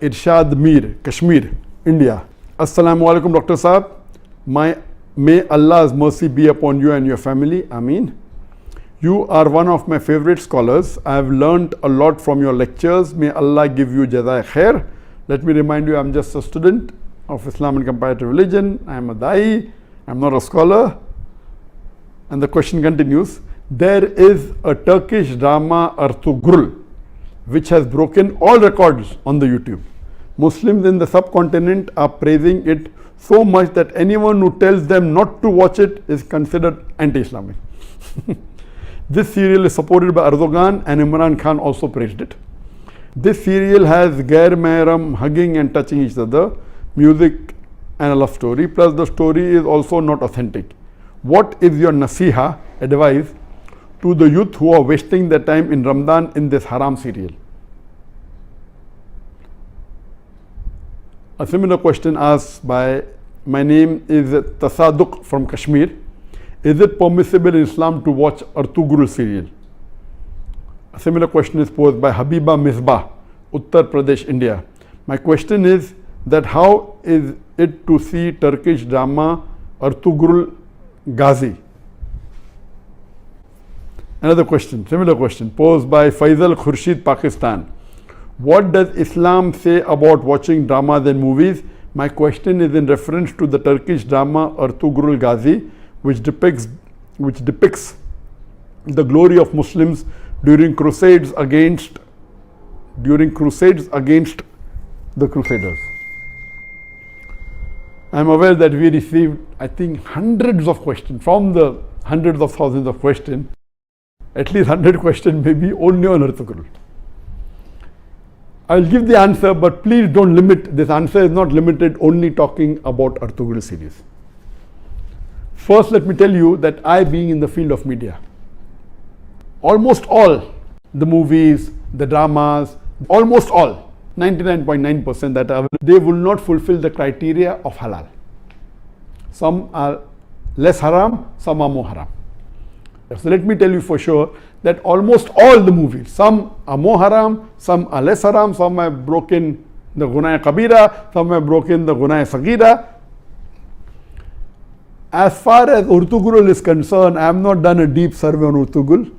Irshad Mir, Kashmir, India. Assalamu alaikum, Dr. Saab. May Allah's mercy be upon you and your family. Ameen. You are one of my favorite scholars. I have learnt a lot from your lectures. May Allah give you jazai khair. Let me remind you, I am just a student of Islam and comparative religion. I am a da'i. I am not a scholar. And the question continues. There is a Turkish drama, Ertugrul, which has broken all records on the YouTube. Muslims in the subcontinent are praising it so much that anyone who tells them not to watch it is considered anti-Islamic. This serial is supported by Erdogan, and Imran Khan also praised it. This serial has Gair Mehram hugging and touching each other, music and a love story, plus the story is also not authentic. What is your nasiha, advice, to the youth who are wasting their time in Ramadan in this haram serial? A similar question asked by, my name is Tasadduq from Kashmir. Is it permissible in Islam to watch Ertugrul serial? A similar question is posed by Habiba Misbah, Uttar Pradesh, India. My question is that how is it to see Turkish drama Ertugrul Ghazi? Another question, similar question, posed by Faisal Khurshid, Pakistan. What does Islam say about watching dramas and movies? My question is in reference to the Turkish drama Ertugrul Ghazi, which depicts the glory of Muslims during crusades against the Crusaders. I am aware that we received, I think, hundreds of questions from the hundreds of thousands of questions. At least 100 questions maybe only on Ertugrul. I will give the answer, but please don't limit. This answer is not limited only talking about Ertugrul series. First, let me tell you that I, being in the field of media, almost all the movies, the dramas, almost all, 99.9% that are, they will not fulfill the criteria of halal. Some are less haram, some are more haram. So let me tell you for sure that almost all the movies, some are more haram, some are less haram, some have broken the Gunaya Kabira, some have broken the Gunaya Sagira. As far as Ertugrul is concerned, I have not done a deep survey on Ertugrul,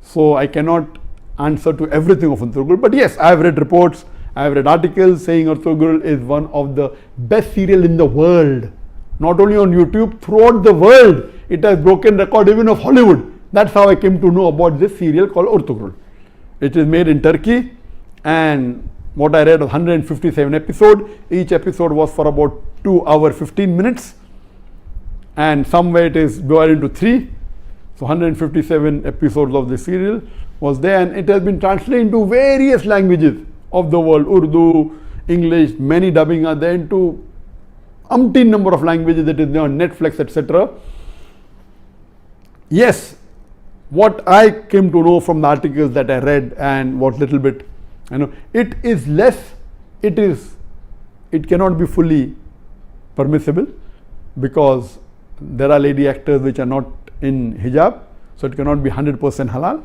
so I cannot answer to everything of Ertugrul. But yes, I have read reports, I have read articles saying Ertugrul is one of the best serial in the world. Not only on YouTube, throughout the world, it has broken record even of Hollywood. That's how I came to know about this serial called Ertugrul. It is made in Turkey, and what I read was 157 episodes. Each episode was for about 2 hours 15 minutes, and somewhere it is divided into 3. So 157 episodes of the serial was there, and it has been translated into various languages of the world, Urdu, English, many dubbing are there into umpteen number of languages that is there on Netflix, etc. Yes, what I came to know from the articles that I read and what little bit, it is less, it cannot be fully permissible because there are lady actors which are not in hijab, so it cannot be 100% halal.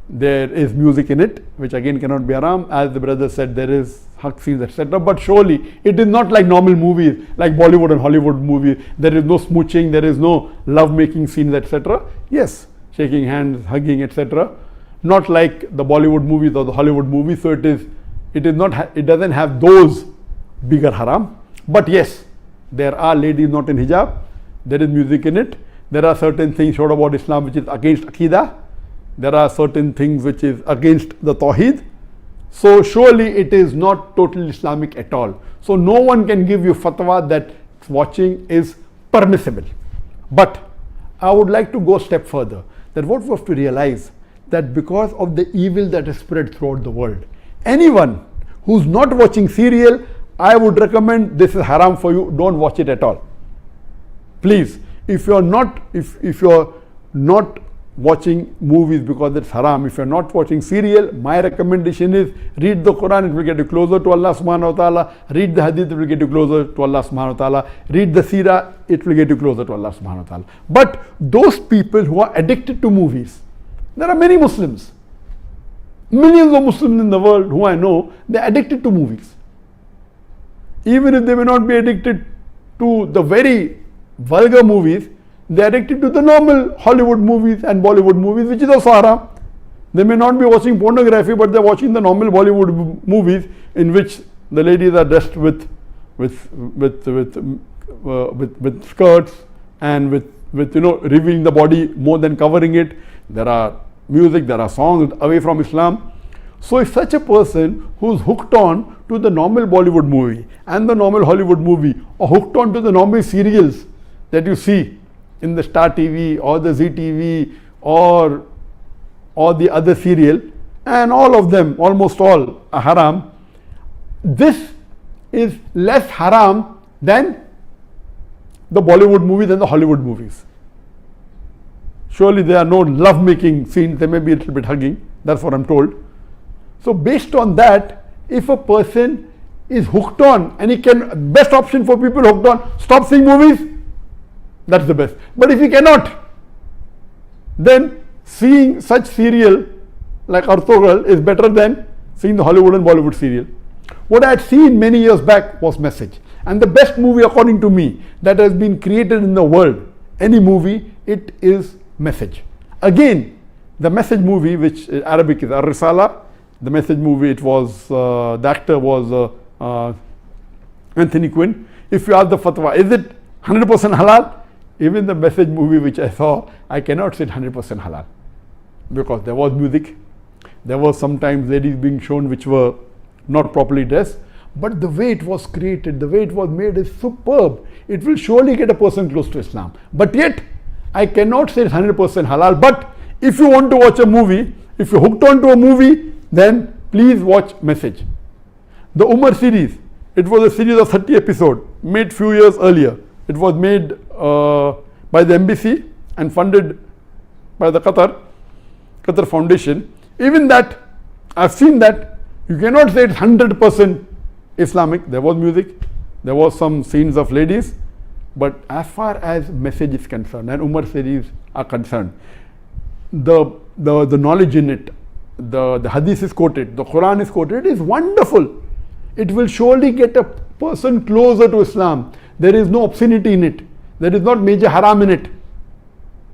There is music in it, which again cannot be haram. As the brother said, there is hug scenes, etc. But surely it is not like normal movies, like Bollywood and Hollywood movies. There is no smooching, there is no love-making scenes, etc. Yes, shaking hands, hugging, etc. Not like the Bollywood movies or the Hollywood movies. So it doesn't have those bigger haram. But yes, there are ladies not in hijab. There is music in it. There are certain things shown about Islam which is against Aqidah. There are certain things which is against the Tawheed. So surely it is not totally Islamic at all. So no one can give you fatwa that watching is permissible. But I would like to go a step further, that what we have to realize that because of the evil that is spread throughout the world, anyone who's not watching serial, I would recommend this is haram for you, don't watch it at all. Please, if you're not watching movies because it's haram, if you're not watching serial, my recommendation is read the Quran, it will get you closer to Allah subhanahu wa ta'ala. Read the hadith, it will get you closer to Allah subhanahu wa ta'ala. Read the seerah, it will get you closer to Allah subhanahu wa ta'ala. But those people who are addicted to movies, there are many Muslims, millions of Muslims in the world who I know, they're addicted to movies. even if they may not be addicted to the very vulgar movies, they are addicted to the normal Hollywood movies and Bollywood movies, which is also haram. They may not be watching pornography, but they are watching the normal Bollywood movies in which the ladies are dressed with skirts and with revealing the body more than covering it. There are music, there are songs away from Islam. So if such a person who's hooked on to the normal Bollywood movie and the normal Hollywood movie, or hooked on to the normal serials that you see in the Star TV or the Zee TV or the other serial, and all of them, almost all, are haram, this is less haram than the Bollywood movies and the Hollywood movies. Surely there are no love-making scenes, there may be a little bit hugging, that's what I'm told. So based on that, if a person is hooked on, and he can, best option for people hooked on, stop seeing movies, that's the best. But if he cannot, then seeing such serial like Ertugrul is better than seeing the Hollywood and Bollywood serial. What I had seen many years back was Message. And the best movie, according to me, that has been created in the world, any movie, it is Message. Again, the Message movie, which Arabic is Ar-Risala, the Message movie, it was, the actor was Anthony Quinn. If you ask the fatwa, is it 100% halal? Even the Message movie which I saw, I cannot say 100% halal. Because there was music, there was sometimes ladies being shown which were not properly dressed, but the way it was created, the way it was made is superb. It will surely get a person close to Islam. But yet, I cannot say it's 100% halal. But if you want to watch a movie, if you're hooked on to a movie, then please watch Message. The Umar series, it was a series of 30 episodes, made few years earlier. It was made by the embassy and funded by the Qatar Foundation. Even that, I've seen that, you cannot say it's 100% Islamic. There was music, there was some scenes of ladies, but as far as Message is concerned and Umar series are concerned, the knowledge in it, the hadith is quoted, the Quran is quoted, is wonderful. It will surely get a person closer to Islam. There is no obscenity in it. There is not major haram in it.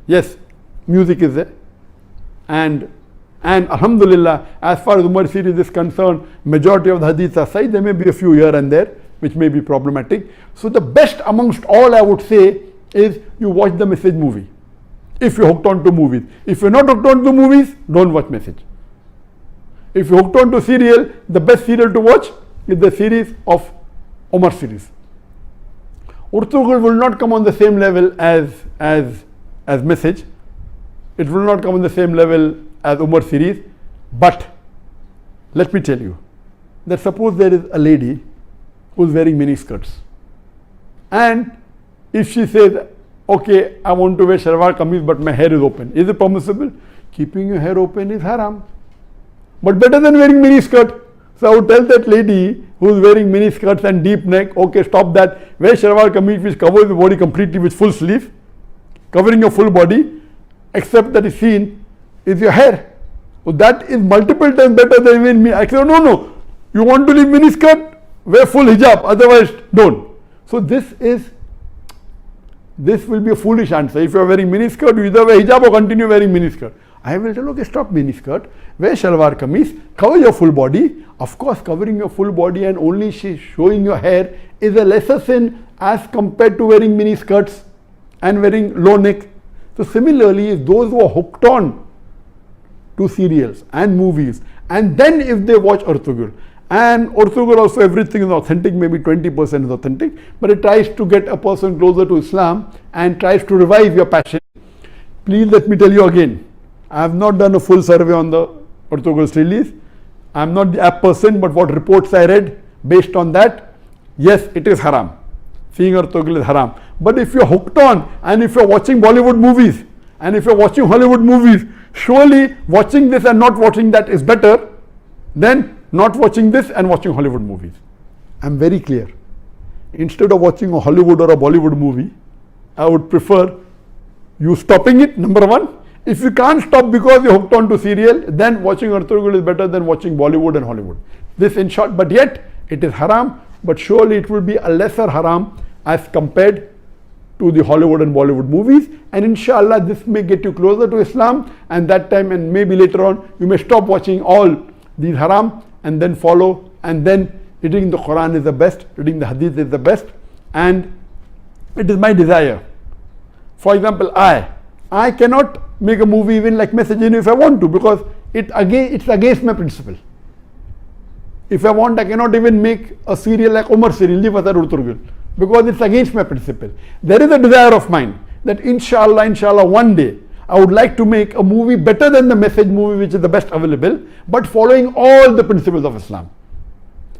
Yes, music is there. And Alhamdulillah, as far as Umar series is concerned, majority of the hadiths are sahih. There may be a few here and there which may be problematic. So the best amongst all, I would say, is you watch the Message movie. If you're hooked on to movies. If you're not hooked on to movies, don't watch Message. If you're hooked on to serial, the best serial to watch is the series of Umar series. Ertugrul will not come on the same level as Message. It will not come on the same level as Umar series. But let me tell you that suppose there is a lady who is wearing mini skirts, and if she says, okay, I want to wear shalwar kameez but my hair is open, is it permissible? Keeping your hair open is haram, but better than wearing mini skirt. So I would tell that lady who is wearing mini skirts and deep neck, okay, stop that, wear shalwar kameez which covers the body completely with full sleeve, covering your full body, except that is seen is your hair. So that is multiple times better than wearing mini. I say, no, you want to leave mini skirt, wear full hijab, otherwise don't. So this will be a foolish answer. If you are wearing mini skirt, you either wear hijab or continue wearing mini skirt. I will tell, okay, stop mini skirt, wear shalwar kameez, cover your full body. Of course, covering your full body and only showing your hair is a lesser sin as compared to wearing mini skirts and wearing low neck. So similarly, those who are hooked on to serials and movies, and then if they watch Ertugrul, and Ertugrul also everything is authentic, maybe 20% is authentic, but it tries to get a person closer to Islam and tries to revive your passion. Please let me tell you again, I have not done a full survey on the Ertugrul's release. I am not the app person, but what reports I read, based on that, yes, it is haram. Seeing Ertugrul is haram. But if you are hooked on, and if you are watching Bollywood movies, and if you are watching Hollywood movies, surely watching this and not watching that is better than not watching this and watching Hollywood movies. I am very clear. Instead of watching a Hollywood or a Bollywood movie, I would prefer you stopping it, number one. If you can't stop because you're hooked on to serial, then watching Ertugrul is better than watching Bollywood and Hollywood. This in short, but yet it is haram. but surely it will be a lesser haram as compared to the Hollywood and Bollywood movies, and inshallah this may get you closer to Islam, and that time and maybe later on you may stop watching all these haram and then follow, and then reading the Quran is the best, reading the Hadith is the best. And it is my desire. For example, I cannot make a movie even like Message if I want to, because it's against my principle. If I want, I cannot even make a serial like Umar serial, Ertugrul, because it's against my principle. There is a desire of mine that inshallah one day I would like to make a movie better than the Message movie, which is the best available, but following all the principles of Islam.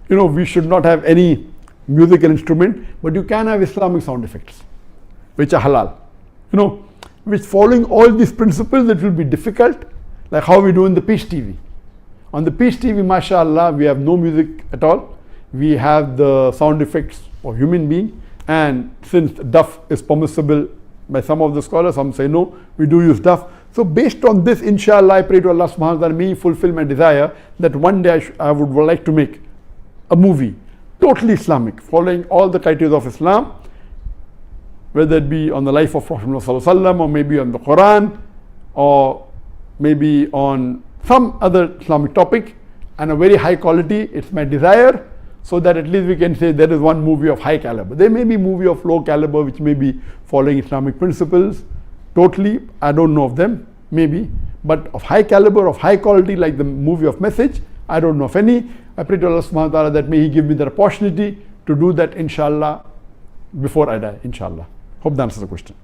We should not have any musical instrument, but you can have Islamic sound effects, which are halal. Which following all these principles, it will be difficult, like how we do in the Peace TV. On the Peace TV, mashallah, we have no music at all. We have the sound effects of human being, and since duff is permissible by some of the scholars, some say no, we do use duff. So based on this, inshallah, I pray to Allah subhanahu wa ta'ala, may He fulfill my desire that one day I would like to make a movie totally Islamic, following all the criteria of Islam, whether it be on the life of Prophet Muhammad, or maybe on the Quran, or maybe on some other Islamic topic, and a very high quality. It's my desire, so that at least we can say there is one movie of high caliber. There may be a movie of low caliber which may be following Islamic principles totally, I don't know of them, maybe, but of high caliber, of high quality, like the movie of Message, I don't know of any. I pray to Allah subhanahu wa ta'ala that may He give me the opportunity to do that, inshallah, before I die, inshallah. Hope that answers the question.